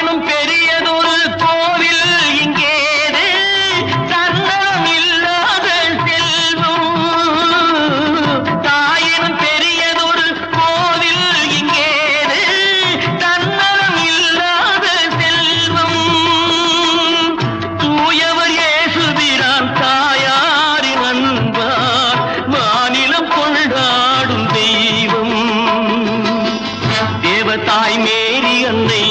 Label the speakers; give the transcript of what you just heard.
Speaker 1: தாயினும் பெரியதொரு கோவில் இங்கேது தன்னலம் இல்லாத செல்வம். தாயினும் பெரியதொரு கோவில் இங்கேது தன்னலம் இல்லாத செல்வம். தூயவர் இயேசுபிரான் தாயாரின் அன்பார் மாநிலம் கொண்டாடும் தெய்வம். தேவதாய் மேரி அன்னை